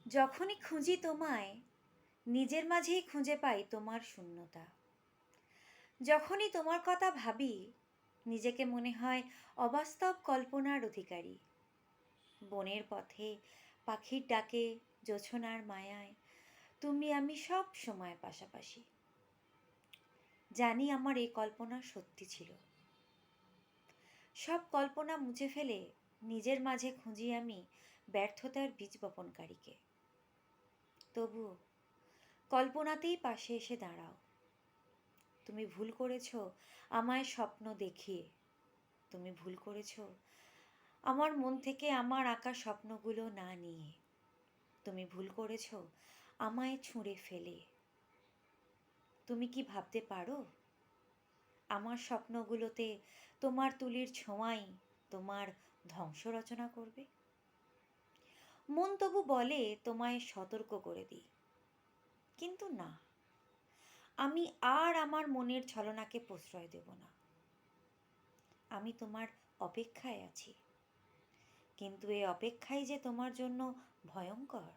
যখনই খুঁজি তোমায়, নিজের মাঝেই খুঁজে পাই তোমার শূন্যতা। যখনই তোমার কথা ভাবি, নিজেকে মনে হয় অবাস্তব কল্পনার অধিকারী। বনের পথে পাখির ডাকে, জোছনার মায়ায় তুমি আমি সব সময় পাশাপাশি। জানি আমার এই কল্পনা সত্যি ছিল। সব কল্পনা মুছে ফেলে নিজের মাঝে খুঁজি আমি ব্যর্থতার বীজ বপনকারীকে। তবুও কল্পনাতেই পাশে এসে দাঁড়াও। তুমি ভুল করেছ আমায় স্বপ্ন দেখিয়ে। তুমি ভুল করেছ আমার মন থেকে আমার আঁকা স্বপ্নগুলো না নিয়ে। তুমি ভুল করেছ আমায় ছুঁড়ে ফেলে। তুমি কি ভাবতে পারো আমার স্বপ্নগুলোতে তোমার তুলির ছোঁয়াই তোমার ধ্বংস রচনা করবে? মন তবু বলে তোমায় সতর্ক করে দিই, কিন্তু না, আমি আর আমার মনের ছলনাকে প্রশ্রয় দেব না। আমি তোমার অপেক্ষায় আছি, কিন্তু এই অপেক্ষাই যে তোমার জন্য ভয়ঙ্কর।